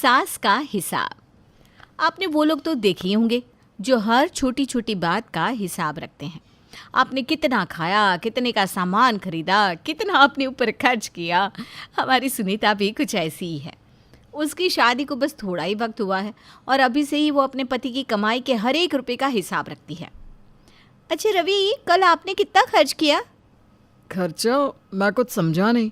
सास का हिसाब। आपने वो लोग तो देखे ही होंगे जो हर छोटी छोटी बात का हिसाब रखते हैं। आपने कितना खाया, कितने का सामान खरीदा, कितना अपने ऊपर खर्च किया। हमारी सुनीता भी कुछ ऐसी ही है। उसकी शादी को बस थोड़ा ही वक्त हुआ है और अभी से ही वो अपने पति की कमाई के हर एक रुपए का हिसाब रखती है। अच्छा रवि, कल आपने कितना खर्च किया? खर्चा? मैं कुछ समझा नहीं।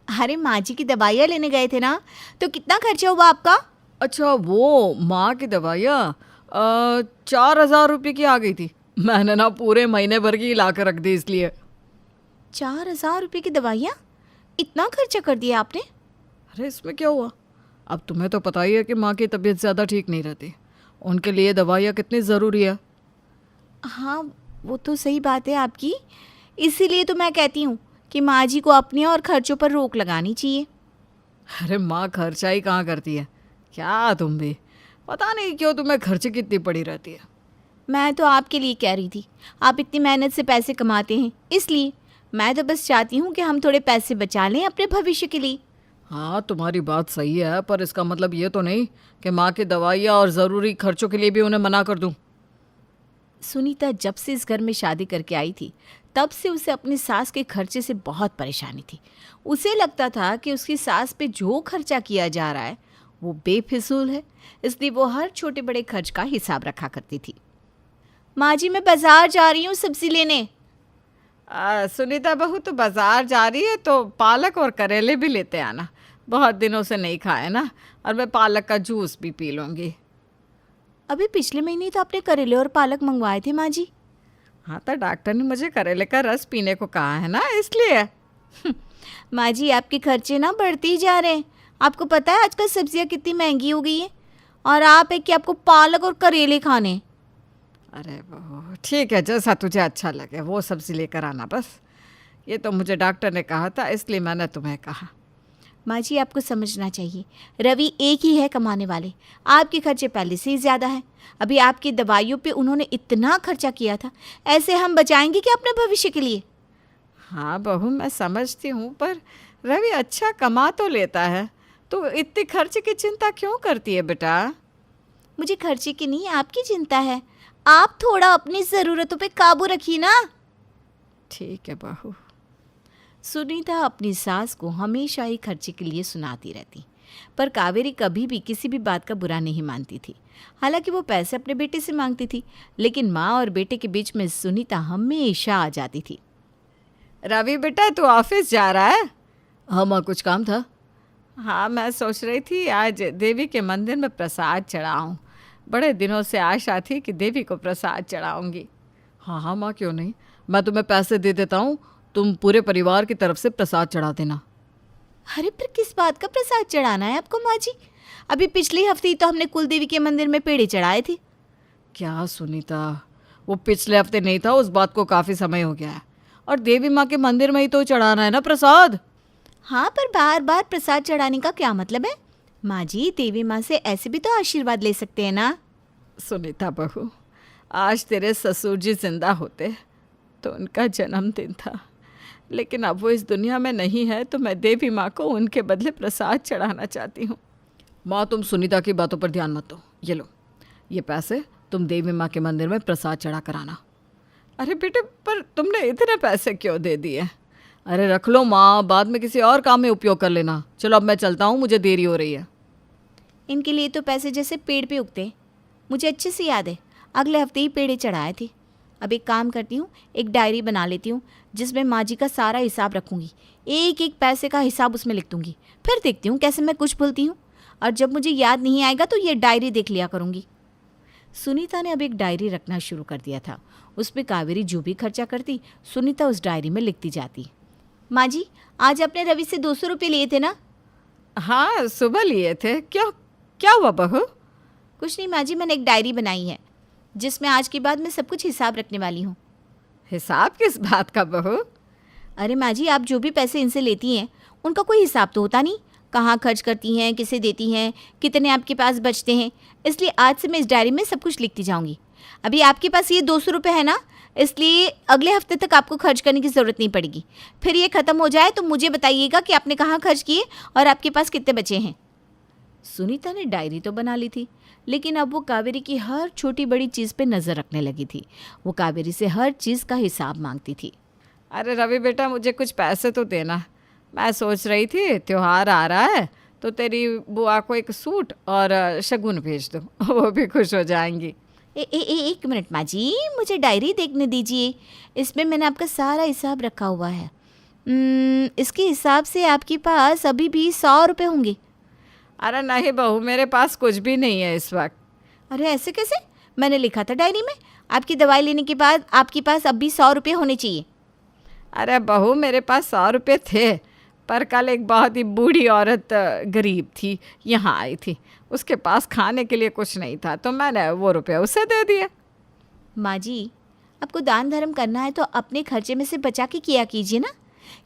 अरे माँ जी की दवाइयाँ लेने गए थे ना, तो कितना खर्चा हुआ आपका? अच्छा, वो माँ की दवाइयाँ 4,000 रुपये की आ गई थी। मैंने ना पूरे महीने भर की ला कर रख दी इसलिए। 4,000 रुपये की दवाइयाँ? इतना खर्चा कर दिया आपने? अरे इसमें क्या हुआ? अब तुम्हें तो पता ही है कि माँ की तबीयत ज़्यादा ठीक नहीं रहती। उनके लिए दवाइयाँ कितनी ज़रूरी है। हाँ, वो तो सही बात है आपकी। इसीलिए तो मैं कहती हूँ कि माँ जी को अपने और खर्चों पर रोक लगानी चाहिए। अरे माँ खर्चा ही कहाँ करती है। क्या तुम भी, पता नहीं क्यों तुम्हें खर्चे की इतनी पड़ी रहती है। मैं तो आपके लिए कह रही थी, आप इतनी मेहनत से पैसे कमाते हैं, इसलिए मैं तो बस चाहती हूँ कि हम थोड़े पैसे बचा लें अपने भविष्य के लिए। हाँ, तुम्हारी बात सही है, पर इसका मतलब ये तो नहीं कि माँ की दवाइयाँ और ज़रूरी खर्चों के लिए भी उन्हें मना कर दूँ। सुनीता जब से इस घर में शादी करके आई थी, तब से उसे अपनी सास के खर्चे से बहुत परेशानी थी। उसे लगता था कि उसकी सास पे जो खर्चा किया जा रहा है वो बेफिजूल है, इसलिए वो हर छोटे बड़े खर्च का हिसाब रखा करती थी। माँ जी, मैं बाजार जा रही हूँ सब्जी लेने। सुनीता बहू, तो बाजार जा रही है तो पालक और करेले भी लेते आना। बहुत दिनों से नहीं खाए ना, और मैं पालक का जूस भी पी लूँगी। अभी पिछले महीने तो आपने करेले और पालक मंगवाए थे माँ जी। हाँ, तो डॉक्टर ने मुझे करेले का रस पीने को कहा है ना, इसलिए। माँ जी, आपके खर्चे ना बढ़ते ही जा रहे हैं। आपको पता है आजकल सब्जियाँ कितनी महंगी हो गई हैं, और आप है कि आपको पालक और करेले खाने। अरे बहू, ठीक है, जैसा तुझे अच्छा लगे वो सब्ज़ी लेकर आना बस। ये तो मुझे डॉक्टर ने कहा था, इसलिए मैंने तुम्हें कहा। माँ जी, आपको समझना चाहिए, रवि एक ही है कमाने वाले। आपके खर्चे पहले से ही ज़्यादा हैं। अभी आपकी दवाइयों पे उन्होंने इतना खर्चा किया था, ऐसे हम बचाएंगे क्या अपने भविष्य के लिए? हाँ बहू, मैं समझती हूँ, पर रवि अच्छा कमा तो लेता है, तो इतनी खर्च की चिंता क्यों करती है बेटा? मुझे खर्चे की नहीं, आपकी चिंता है। आप थोड़ा अपनी ज़रूरतों पे काबू रखिए ना। ठीक है बहू। सुनीता अपनी सास को हमेशा ही खर्चे के लिए सुनाती रहती, पर कावेरी कभी भी किसी भी बात का बुरा नहीं मानती थी। हालांकि वो पैसे अपने बेटे से मांगती थी, लेकिन माँ और बेटे के बीच में सुनीता हमेशा आ जाती थी। रवि बेटा, तू ऑफिस जा रहा है? हाँ माँ, कुछ काम था। हाँ, मैं सोच रही थी आज देवी के मंदिर में प्रसाद चढ़ाऊँ। बड़े दिनों से आशा थी कि देवी को प्रसाद चढ़ाऊँगी। हाँ हाँ माँ, क्यों नहीं, मैं तुम्हें पैसे दे देता हूँ, तुम पूरे परिवार की तरफ से प्रसाद चढ़ा देना। अरे पर किस बात का प्रसाद चढ़ाना है आपको माँ जी? अभी पिछले हफ्ते ही तो हमने कुल देवी के मंदिर में पेड़े चढ़ाए थे। क्या सुनीता, वो पिछले हफ्ते नहीं था, उस बात को काफ़ी समय हो गया है। और देवी माँ के मंदिर में ही तो चढ़ाना है ना प्रसाद। हाँ, पर बार बार प्रसाद चढ़ाने का क्या मतलब है? माँ जी, देवी माँ से ऐसे भी तो आशीर्वाद ले सकते हैं ना। सुनीता बहू, आज तेरे ससुर जी जिंदा होते तो उनका जन्मदिन था, लेकिन अब वो इस दुनिया में नहीं है, तो मैं देवी माँ को उनके बदले प्रसाद चढ़ाना चाहती हूँ। माँ, तुम सुनीता की बातों पर ध्यान मत दो। ये लो, ये पैसे तुम देवी माँ के मंदिर में प्रसाद चढ़ा कर आना। अरे बेटे, पर तुमने इतने पैसे क्यों दे दिए? अरे रख लो माँ, बाद में किसी और काम में उपयोग कर लेना। चलो अब मैं चलता हूँ, मुझे देरी हो रही है। इनके लिए तो पैसे जैसे पेड़ पे उगते हैं। मुझे अच्छे से याद है, अगले हफ्ते ही पेड़े चढ़ाए थे। अब एक काम करती हूँ, एक डायरी बना लेती हूँ जिसमें माँ जी का सारा हिसाब रखूँगी। एक एक पैसे का हिसाब उसमें लिख दूँगी, फिर देखती हूँ कैसे मैं कुछ भूलती हूँ, और जब मुझे याद नहीं आएगा तो ये डायरी देख लिया करूँगी। सुनीता ने अब एक डायरी रखना शुरू कर दिया था। उस पर कावेरी जो भी खर्चा करती, सुनीता उस डायरी में लिखती जाती। माँ जी, आज आपने रवि से 200 रुपये लिए थे ना? हाँ, सुबह लिए थे। क्यों, क्या हुआ बहू? कुछ नहीं माँ जी, मैंने एक डायरी बनाई है जिसमें आज के बाद मैं सब कुछ हिसाब रखने वाली हूँ। हिसाब किस बात का बहू? अरे माँ जी, आप जो भी पैसे इनसे लेती हैं उनका कोई हिसाब तो होता नहीं। कहाँ खर्च करती हैं, किसे देती हैं, कितने आपके पास बचते हैं, इसलिए आज से मैं इस डायरी में सब कुछ लिखती जाऊँगी। अभी आपके पास ये 200 रुपये है ना, इसलिए अगले हफ्ते तक आपको खर्च करने की ज़रूरत नहीं पड़ेगी। फिर ये ख़त्म हो जाए तो मुझे बताइएगा कि आपने कहाँ खर्च किए और आपके पास कितने बचे हैं। सुनीता ने डायरी तो बना ली थी, लेकिन अब वो कावेरी की हर छोटी बड़ी चीज़ पे नज़र रखने लगी थी। वो कावेरी से हर चीज़ का हिसाब मांगती थी। अरे रवि बेटा, मुझे कुछ पैसे तो देना। मैं सोच रही थी त्योहार आ रहा है तो तेरी बुआ को एक सूट और शगुन भेज दो, वो भी खुश हो जाएंगी। एक मिनट माँ जी, मुझे डायरी देखने दीजिए। इसमें मैंने आपका सारा हिसाब रखा हुआ है। इसके हिसाब से आपके पास अभी भी 100 रुपये होंगे। अरे नहीं बहू, मेरे पास कुछ भी नहीं है इस वक्त। अरे ऐसे कैसे? मैंने लिखा था डायरी में, आपकी दवाई लेने के बाद आपके पास अब भी 100 रुपये होने चाहिए। अरे बहू, मेरे पास 100 रुपये थे, पर कल एक बहुत ही बूढ़ी औरत गरीब थी, यहाँ आई थी। उसके पास खाने के लिए कुछ नहीं था, तो मैंने वो रुपये उसे दे दिए। माँ जी, आपको दान धर्म करना है तो अपने खर्चे में से बचा के किया कीजिए ना।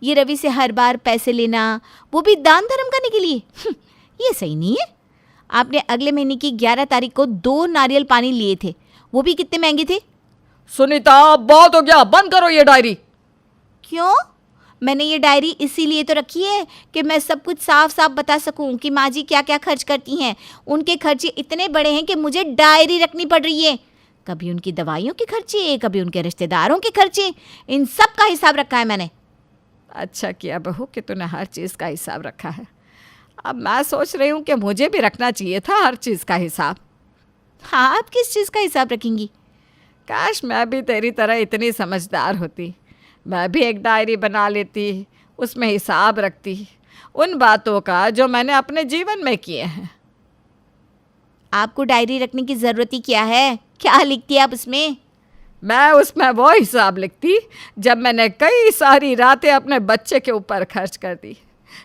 ये रवि से हर बार पैसे लेना, वो भी दान धर्म करने के लिए, ये सही नहीं है। आपने अगले महीने की 11 तारीख को 2 नारियल पानी लिए थे, वो भी कितने महंगे थे। सुनीता, बहुत हो गया, बंद करो ये डायरी। क्यों? मैंने ये डायरी इसीलिए तो रखी है कि मैं सब कुछ साफ साफ बता सकूं कि माँ जी क्या क्या खर्च करती हैं। उनके खर्चे इतने बड़े हैं कि मुझे डायरी रखनी पड़ रही है। कभी उनकी दवाइयों के खर्चे, कभी उनके रिश्तेदारों के खर्चे, इन सब का हिसाब रखा है मैंने। अच्छा किया बहू कि तूने हर चीज़ का हिसाब रखा है। अब मैं सोच रही हूँ कि मुझे भी रखना चाहिए था हर चीज़ का हिसाब। हाँ, आप किस चीज़ का हिसाब रखेंगी? काश मैं भी तेरी तरह इतनी समझदार होती। मैं भी एक डायरी बना लेती, उसमें हिसाब रखती उन बातों का जो मैंने अपने जीवन में किए हैं। आपको डायरी रखने की ज़रूरत ही क्या है? क्या लिखती है आप उसमें? मैं उसमें वो हिसाब लिखती जब मैंने कई सारी रातें अपने बच्चे के ऊपर खर्च कर दी,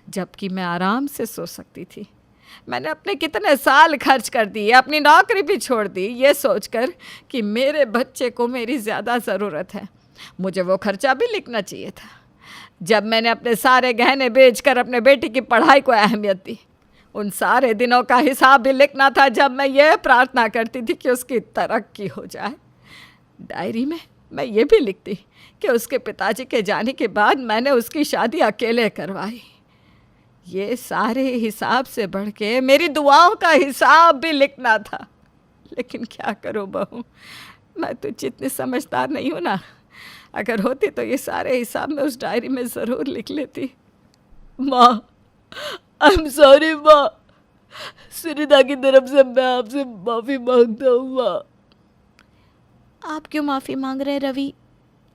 जबकि मैं आराम से सो सकती थी। मैंने अपने कितने साल खर्च कर दिए, अपनी नौकरी भी छोड़ दी, ये सोचकर कि मेरे बच्चे को मेरी ज़्यादा ज़रूरत है। मुझे वो खर्चा भी लिखना चाहिए था। जब मैंने अपने सारे गहने बेचकर अपने बेटी की पढ़ाई को अहमियत दी, उन सारे दिनों का हिसाब भी लिखना था जब मैं ये प्रार्थना करती थी कि उसकी तरक्की हो जाए। डायरी में मैं ये भी लिखती कि उसके पिताजी के जाने के बाद मैंने उसकी शादी अकेले करवाई। ये सारे हिसाब से बढ़ के मेरी दुआओं का हिसाब भी लिखना था। लेकिन क्या करूं बहू, मैं तो जितनी समझदार नहीं हूं ना। अगर होती तो ये सारे हिसाब मैं उस डायरी में ज़रूर लिख लेती। माँ, आई एम सॉरी माँ। सुनीता की तरफ से मैं आपसे माफ़ी मांगता हूँ माँ। आप क्यों माफ़ी मांग रहे हैं रवि?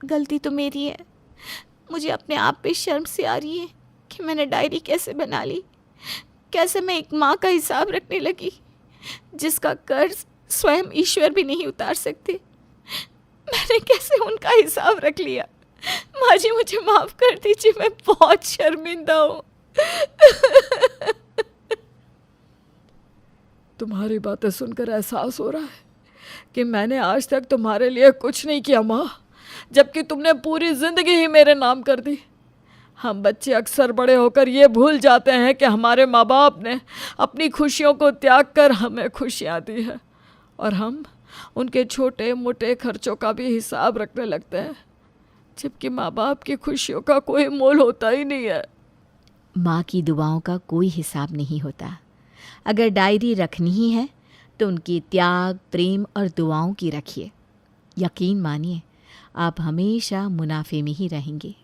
गलती तो मेरी है। मुझे अपने आप पे शर्म सी आ रही है कि मैंने डायरी कैसे बना ली। कैसे मैं एक माँ का हिसाब रखने लगी जिसका कर्ज स्वयं ईश्वर भी नहीं उतार सकते। मैंने कैसे उनका हिसाब रख लिया। माँ जी, मुझे माफ़ कर दीजिए, मैं बहुत शर्मिंदा हूँ। तुम्हारी बातें सुनकर एहसास हो रहा है कि मैंने आज तक तुम्हारे लिए कुछ नहीं किया माँ, जबकि तुमने पूरी ज़िंदगी ही मेरे नाम कर दी। हम बच्चे अक्सर बड़े होकर ये भूल जाते हैं कि हमारे माँ बाप ने अपनी खुशियों को त्याग कर हमें खुशियाँ दी है, और हम उनके छोटे मोटे खर्चों का भी हिसाब रखने लगते हैं, जबकि माँ बाप की खुशियों का कोई मोल होता ही नहीं है। माँ की दुआओं का कोई हिसाब नहीं होता। अगर डायरी रखनी ही है तो उनकी त्याग, प्रेम और दुआओं की रखिए। यकीन मानिए, आप हमेशा मुनाफे में ही रहेंगे।